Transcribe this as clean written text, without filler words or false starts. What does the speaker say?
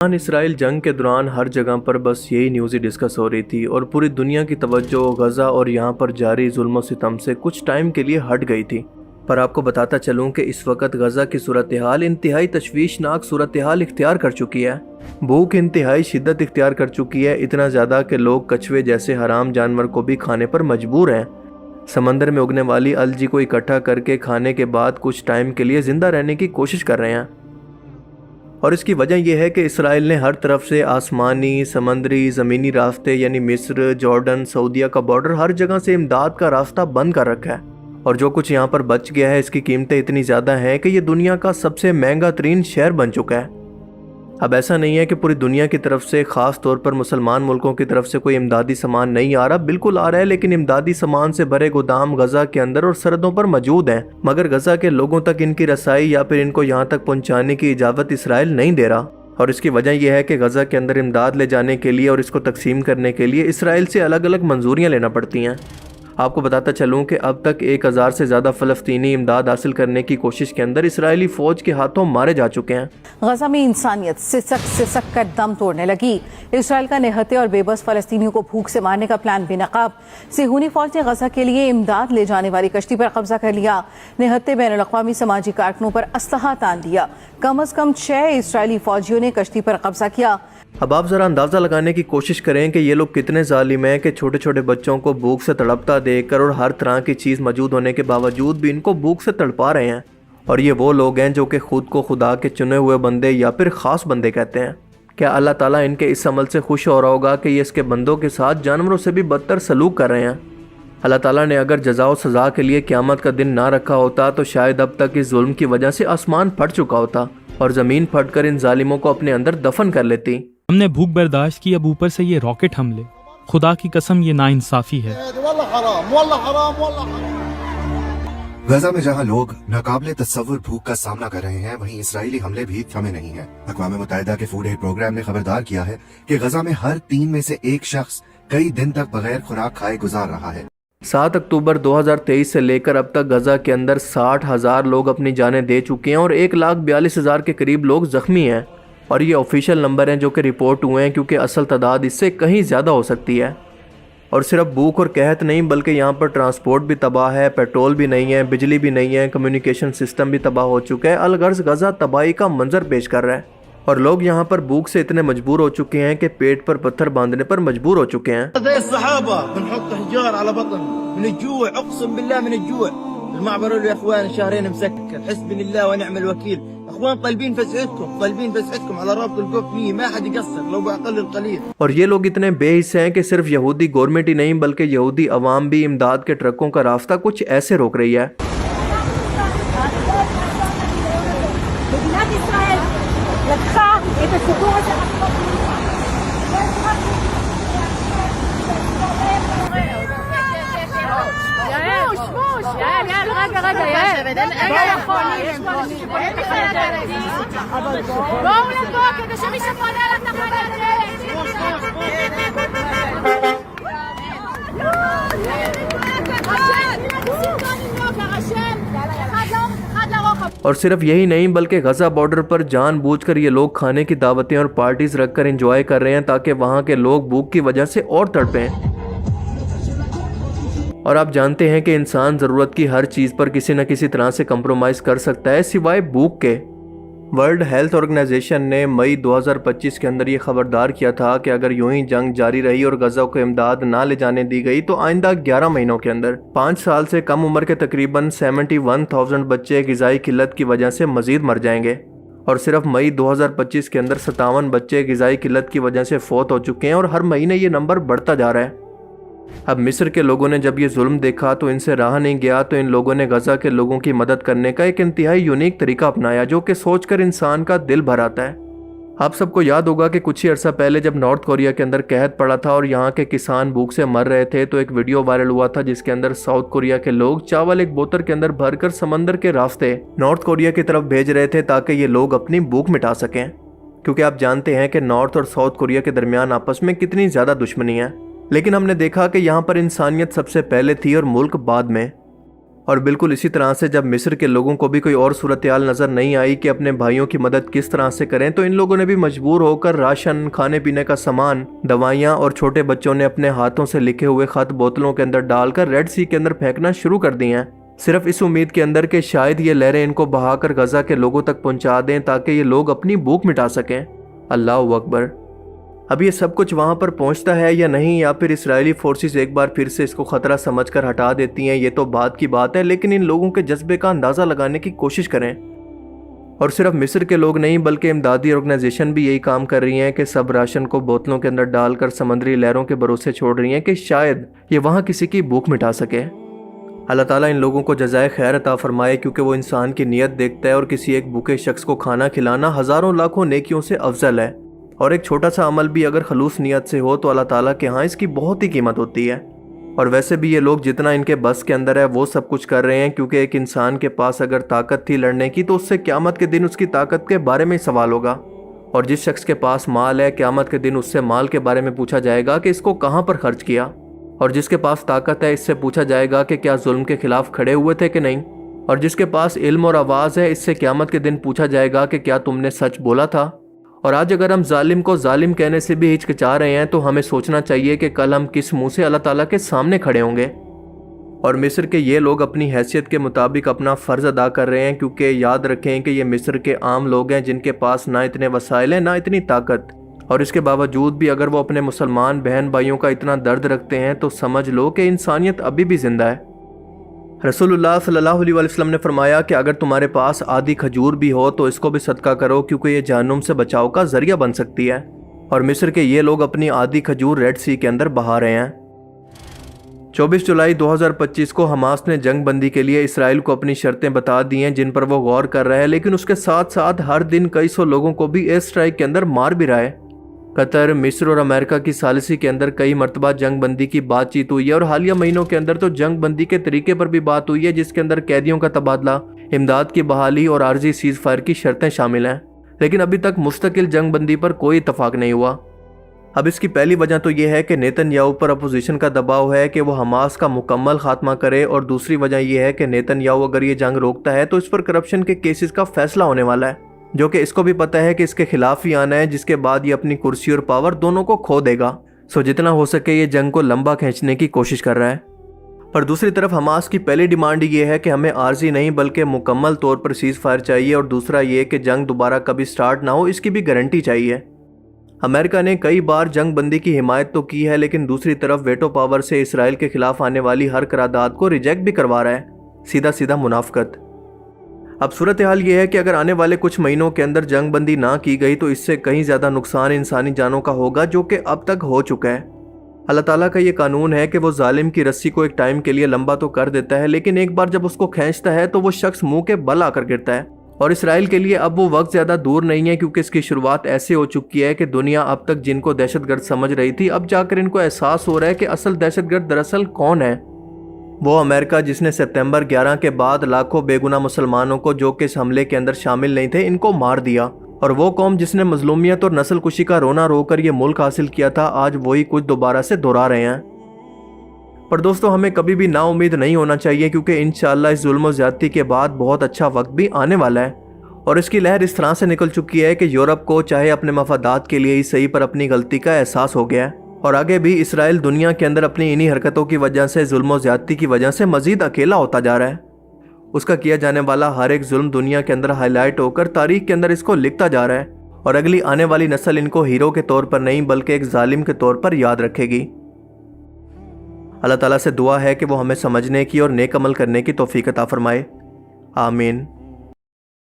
اسرائیل جنگ کے دوران ہر جگہ پر بس یہی نیوز ہی ڈسکس ہو رہی تھی اور پوری دنیا کی توجہ غزہ اور یہاں پر جاری ظلم و ستم سے کچھ ٹائم کے لیے ہٹ گئی تھی۔ پر آپ کو بتاتا چلوں کہ اس وقت غزہ کی صورتحال انتہائی تشویشناک صورتحال اختیار کر چکی ہے۔ بھوک انتہائی شدت اختیار کر چکی ہے، اتنا زیادہ کہ لوگ کچھوے جیسے حرام جانور کو بھی کھانے پر مجبور ہیں۔ سمندر میں اگنے والی الجی کو اکٹھا کر کے کھانے کے بعد کچھ ٹائم کے لیے زندہ رہنے کی کوشش کر رہے ہیں، اور اس کی وجہ یہ ہے کہ اسرائیل نے ہر طرف سے آسمانی، سمندری، زمینی راستے یعنی مصر، جارڈن، سعودیہ کا بارڈر، ہر جگہ سے امداد کا راستہ بند کر رکھا ہے، اور جو کچھ یہاں پر بچ گیا ہے اس کی قیمتیں اتنی زیادہ ہیں کہ یہ دنیا کا سب سے مہنگا ترین شہر بن چکا ہے۔ اب ایسا نہیں ہے کہ پوری دنیا کی طرف سے، خاص طور پر مسلمان ملکوں کی طرف سے کوئی امدادی سامان نہیں آ رہا، بالکل آ رہا ہے، لیکن امدادی سامان سے بھرے گودام غزہ کے اندر اور سرحدوں پر موجود ہیں، مگر غزہ کے لوگوں تک ان کی رسائی یا پھر ان کو یہاں تک پہنچانے کی اجازت اسرائیل نہیں دے رہا۔ اور اس کی وجہ یہ ہے کہ غزہ کے اندر امداد لے جانے کے لیے اور اس کو تقسیم کرنے کے لیے اسرائیل سے الگ الگ منظوریاں لینا پڑتی ہیں۔ آپ کو بتاتا چلوں کہ اب تک 1000 سے زیادہ فلسطینی امداد حاصل کرنے کی کوشش کے اندر اسرائیلی فوج کے ہاتھوں مارے جا چکے ہیں۔ غزہ میں انسانیت سسک کر دم توڑنے لگی۔ اسرائیل کا نہتے اور بے بس فلسطینیوں کو بھوک سے مارنے کا پلان بے نقاب۔ صہیونی فوج نے غزہ کے لیے امداد لے جانے والی کشتی پر قبضہ کر لیا۔ نہتے بین الاقوامی سماجی کارکنوں پر اسلحہ تان دیا۔ کم از کم 6 اسرائیلی فوجیوں نے کشتی پر قبضہ کیا۔ اب آپ ذرا اندازہ لگانے کی کوشش کریں کہ یہ لوگ کتنے ظالم ہیں کہ چھوٹے چھوٹے بچوں کو بھوک سے تڑپتا دیکھ کر اور ہر طرح کی چیز موجود ہونے کے باوجود بھی ان کو بھوک سے تڑپا رہے ہیں، اور یہ وہ لوگ ہیں جو کہ خود کو خدا کے چنے ہوئے بندے یا پھر خاص بندے کہتے ہیں۔ کیا اللہ تعالیٰ ان کے اس عمل سے خوش ہو رہا ہوگا کہ یہ اس کے بندوں کے ساتھ جانوروں سے بھی بدتر سلوک کر رہے ہیں؟ اللہ تعالیٰ نے اگر جزا و سزا کے لیے قیامت کا دن نہ رکھا ہوتا تو شاید اب تک اس ظلم کی وجہ سے آسمان پھٹ چکا ہوتا اور زمین پھٹ کر ان ظالموں کو اپنے اندر دفن کر لیتی۔ ہم نے بھوک برداشت کی، اب اوپر سے یہ راکٹ حملے، خدا کی قسم یہ ناانصافی ہے۔ غزہ میں جہاں لوگ ناقابل تصور بھوک کا سامنا کر رہے ہیں، وہیں اسرائیلی حملے بھی تھمے نہیں ہیں۔ اقوام متحدہ کے فوڈ ایڈ پروگرام نے خبردار کیا ہے کہ غزہ میں ہر 3 میں سے 1 شخص کئی دن تک بغیر خوراک کھائے گزار رہا ہے۔ 7 اکتوبر 2023 سے لے کر اب تک غزہ کے اندر 60,000 لوگ اپنی جانیں دے چکے ہیں اور 1,42,000 کے قریب لوگ زخمی ہیں، اور یہ آفیشیل نمبر ہیں جو کہ رپورٹ ہوئے ہیں، کیونکہ اصل تعداد اس سے کہیں زیادہ ہو سکتی ہے۔ اور صرف بھوک اور قحط نہیں بلکہ یہاں پر ٹرانسپورٹ بھی تباہ ہے، پیٹرول بھی نہیں ہے، بجلی بھی نہیں ہے، کمیونیکیشن سسٹم بھی تباہ ہو چکا ہے۔ الغرض غزہ تباہی کا منظر پیش کر رہا ہے، اور لوگ یہاں پر بھوک سے اتنے مجبور ہو چکے ہیں کہ پیٹ پر پتھر باندھنے پر مجبور ہو چکے ہیں۔ المعبر يا اخوان شهرين مسكر، حسبي الله ونعم الوكيل. اخوان طالبين فسحتكم على رابط القف فيه، ما حد يقصر لو باقل القليل. اور یہ لوگ اتنے بے حصے ہیں کہ صرف یہودی گورنمنٹ ہی نہیں بلکہ یہودی عوام بھی امداد کے ٹرکوں کا راستہ کچھ ایسے روک رہی ہے۔ اور صرف یہی نہیں بلکہ غزہ بارڈر پر جان بوجھ کر یہ لوگ کھانے کی دعوتیں اور پارٹیز رکھ کر انجوائے کر رہے ہیں تاکہ وہاں کے لوگ بھوک کی وجہ سے اور تڑپیں۔ اور آپ جانتے ہیں کہ انسان ضرورت کی ہر چیز پر کسی نہ کسی طرح سے کمپرومائز کر سکتا ہے سوائے بھوک کے۔ ورلڈ ہیلتھ آرگنائزیشن نے مئی 2025 کے اندر یہ خبردار کیا تھا کہ اگر یوں ہی جنگ جاری رہی اور غزہ کو امداد نہ لے جانے دی گئی تو آئندہ 11 مہینوں کے اندر 5 سال سے کم عمر کے تقریباً 71,000 بچے غذائی قلت کی وجہ سے مزید مر جائیں گے، اور صرف مئی 2025 کے اندر 57 بچے غذائی قلت کی وجہ سے فوت ہو چکے ہیں، اور ہر مہینے یہ نمبر بڑھتا جا رہا ہے۔ اب مصر کے لوگوں نے جب یہ ظلم دیکھا تو ان سے رہا نہیں گیا، تو ان لوگوں نے غزہ کے لوگوں کی مدد کرنے کا ایک انتہائی یونیک طریقہ اپنایا جو کہ سوچ کر انسان کا دل بھر آتا ہے۔ آپ سب کو یاد ہوگا کہ کچھ ہی عرصہ پہلے جب نارتھ کوریا کے اندر قحط پڑا تھا اور یہاں کے کسان بھوک سے مر رہے تھے، تو ایک ویڈیو وائرل ہوا تھا جس کے اندر ساؤتھ کوریا کے لوگ چاول ایک بوتل کے اندر بھر کر سمندر کے راستے نارتھ کوریا کی طرف بھیج رہے تھے تاکہ یہ لوگ اپنی بھوک مٹا سکیں، کیونکہ آپ جانتے ہیں کہ نارتھ اور ساؤتھ کوریا کے درمیان آپس میں کتنی زیادہ دشمنی ہے۔ لیکن ہم نے دیکھا کہ یہاں پر انسانیت سب سے پہلے تھی اور ملک بعد میں، اور بالکل اسی طرح سے جب مصر کے لوگوں کو بھی کوئی اور صورتحال نظر نہیں آئی کہ اپنے بھائیوں کی مدد کس طرح سے کریں، تو ان لوگوں نے بھی مجبور ہو کر راشن، کھانے پینے کا سامان، دوائیاں اور چھوٹے بچوں نے اپنے ہاتھوں سے لکھے ہوئے خط بوتلوں کے اندر ڈال کر ریڈ سی کے اندر پھینکنا شروع کر دی ہیں، صرف اس امید کے اندر کہ شاید یہ لہریں ان کو بہا کر غزہ کے لوگوں تک پہنچا دیں تاکہ یہ لوگ اپنی بھوک مٹا سکیں۔ اللہ اکبر۔ اب یہ سب کچھ وہاں پر پہنچتا ہے یا نہیں، یا پھر اسرائیلی فورسز ایک بار پھر سے اس کو خطرہ سمجھ کر ہٹا دیتی ہیں، یہ تو بعد کی بات ہے، لیکن ان لوگوں کے جذبے کا اندازہ لگانے کی کوشش کریں۔ اور صرف مصر کے لوگ نہیں بلکہ امدادی آرگنائزیشن بھی یہی کام کر رہی ہیں کہ سب راشن کو بوتلوں کے اندر ڈال کر سمندری لہروں کے بھروسے چھوڑ رہی ہیں کہ شاید یہ وہاں کسی کی بھوک مٹا سکے۔ اللہ تعالیٰ ان لوگوں کو جزائے خیر عطا فرمائے، کیونکہ وہ انسان کی نیت دیکھتا ہے اور کسی ایک بھوکے شخص کو کھانا کھلانا ہزاروں لاکھوں نیکیوں سے افضل ہے، اور ایک چھوٹا سا عمل بھی اگر خلوص نیت سے ہو تو اللہ تعالیٰ کے ہاں اس کی بہت ہی قیمت ہوتی ہے۔ اور ویسے بھی یہ لوگ جتنا ان کے بس کے اندر ہے وہ سب کچھ کر رہے ہیں، کیونکہ ایک انسان کے پاس اگر طاقت تھی لڑنے کی تو اس سے قیامت کے دن اس کی طاقت کے بارے میں سوال ہوگا، اور جس شخص کے پاس مال ہے قیامت کے دن اس سے مال کے بارے میں پوچھا جائے گا کہ اس کو کہاں پر خرچ کیا، اور جس کے پاس طاقت ہے اس سے پوچھا جائے گا کہ کیا ظلم کے خلاف کھڑے ہوئے تھے کہ نہیں، اور جس کے پاس علم اور آواز ہے اس سے قیامت کے دن پوچھا جائے گا کہ کیا تم نے سچ بولا تھا۔ اور آج اگر ہم ظالم کو ظالم کہنے سے بھی ہچکچا رہے ہیں تو ہمیں سوچنا چاہیے کہ کل ہم کس منہ سے اللہ تعالیٰ کے سامنے کھڑے ہوں گے۔ اور مصر کے یہ لوگ اپنی حیثیت کے مطابق اپنا فرض ادا کر رہے ہیں، کیونکہ یاد رکھیں کہ یہ مصر کے عام لوگ ہیں جن کے پاس نہ اتنے وسائل ہیں نہ اتنی طاقت، اور اس کے باوجود بھی اگر وہ اپنے مسلمان بہن بھائیوں کا اتنا درد رکھتے ہیں تو سمجھ لو کہ انسانیت ابھی بھی زندہ ہے۔ رسول اللہ صلی اللہ علیہ وسلم نے فرمایا کہ اگر تمہارے پاس آدھی کھجور بھی ہو تو اس کو بھی صدقہ کرو، کیونکہ یہ جہنم سے بچاؤ کا ذریعہ بن سکتی ہے۔ اور مصر کے یہ لوگ اپنی آدھی کھجور ریڈ سی کے اندر بہا رہے ہیں۔ 24 جولائی 2025 کو حماس نے جنگ بندی کے لیے اسرائیل کو اپنی شرطیں بتا دی ہیں جن پر وہ غور کر رہا ہے، لیکن اس کے ساتھ ساتھ ہر دن کئی سو لوگوں کو بھی ایئر اسٹرائک کے اندر مار بھی رہا ہے۔ قطر، مصر اور امریکہ کی ثالثی کے اندر کئی مرتبہ جنگ بندی کی بات چیت ہوئی ہے، اور حالیہ مہینوں کے اندر تو جنگ بندی کے طریقے پر بھی بات ہوئی ہے، جس کے اندر قیدیوں کا تبادلہ، امداد کی بحالی اور عارضی سیز فائر کی شرطیں شامل ہیں، لیکن ابھی تک مستقل جنگ بندی پر کوئی اتفاق نہیں ہوا۔ اب اس کی پہلی وجہ تو یہ ہے کہ نیتن یاہو پر اپوزیشن کا دباؤ ہے کہ وہ حماس کا مکمل خاتمہ کرے، اور دوسری وجہ یہ ہے کہ نیتن یاہو اگر یہ جنگ روکتا ہے تو اس پر کرپشن کے کیسز کا فیصلہ ہونے والا ہے، جو کہ اس کو بھی پتہ ہے کہ اس کے خلاف ہی آنا ہے، جس کے بعد یہ اپنی کرسی اور پاور دونوں کو کھو دے گا۔ سو جتنا ہو سکے یہ جنگ کو لمبا کھینچنے کی کوشش کر رہا ہے۔ پر دوسری طرف حماس کی پہلی ڈیمانڈ یہ ہے کہ ہمیں عارضی نہیں بلکہ مکمل طور پر سیز فائر چاہیے، اور دوسرا یہ کہ جنگ دوبارہ کبھی سٹارٹ نہ ہو، اس کی بھی گارنٹی چاہیے۔ امریکہ نے کئی بار جنگ بندی کی حمایت تو کی ہے، لیکن دوسری طرف ویٹو پاور سے اسرائیل کے خلاف آنے والی ہر قرارداد کو ریجیکٹ بھی کروا رہا ہے، سیدھا منافقت۔ اب صورتحال یہ ہے کہ اگر آنے والے کچھ مہینوں کے اندر جنگ بندی نہ کی گئی تو اس سے کہیں زیادہ نقصان انسانی جانوں کا ہوگا، جو کہ اب تک ہو چکا ہے۔ اللہ تعالیٰ کا یہ قانون ہے کہ وہ ظالم کی رسی کو ایک ٹائم کے لیے لمبا تو کر دیتا ہے، لیکن ایک بار جب اس کو کھینچتا ہے تو وہ شخص منہ کے بل آ کر گرتا ہے۔ اور اسرائیل کے لیے اب وہ وقت زیادہ دور نہیں ہے، کیونکہ اس کی شروعات ایسے ہو چکی ہے کہ دنیا اب تک جن کو دہشت گرد سمجھ رہی تھی، اب جا کر ان کو احساس ہو رہا ہے کہ اصل دہشت گرد دراصل کون ہے۔ وہ امریکہ جس نے سپتمبر 11 کے بعد لاکھوں بے گناہ مسلمانوں کو جو کہ اس حملے کے اندر شامل نہیں تھے ان کو مار دیا، اور وہ قوم جس نے مظلومیت اور نسل کشی کا رونا رو کر یہ ملک حاصل کیا تھا، آج وہی کچھ دوبارہ سے دہرا رہے ہیں۔ پر دوستو ہمیں کبھی بھی نا امید نہیں ہونا چاہیے، کیونکہ انشاءاللہ اس ظلم و زیادتی کے بعد بہت اچھا وقت بھی آنے والا ہے، اور اس کی لہر اس طرح سے نکل چکی ہے کہ یورپ کو چاہے اپنے مفادات کے لیے ہی صحیح پر اپنی غلطی کا احساس ہو گیا ہے، اور آگے بھی اسرائیل دنیا کے اندر اپنی انہی حرکتوں کی وجہ سے، ظلم و زیادتی کی وجہ سے مزید اکیلا ہوتا جا رہا ہے۔ اس کا کیا جانے والا ہر ایک ظلم دنیا کے اندر ہائی لائٹ ہو کر تاریخ کے اندر اس کو لکھتا جا رہا ہے، اور اگلی آنے والی نسل ان کو ہیرو کے طور پر نہیں بلکہ ایک ظالم کے طور پر یاد رکھے گی۔ اللہ تعالیٰ سے دعا ہے کہ وہ ہمیں سمجھنے کی اور نیک عمل کرنے کی توفیق عطا فرمائے، آمین۔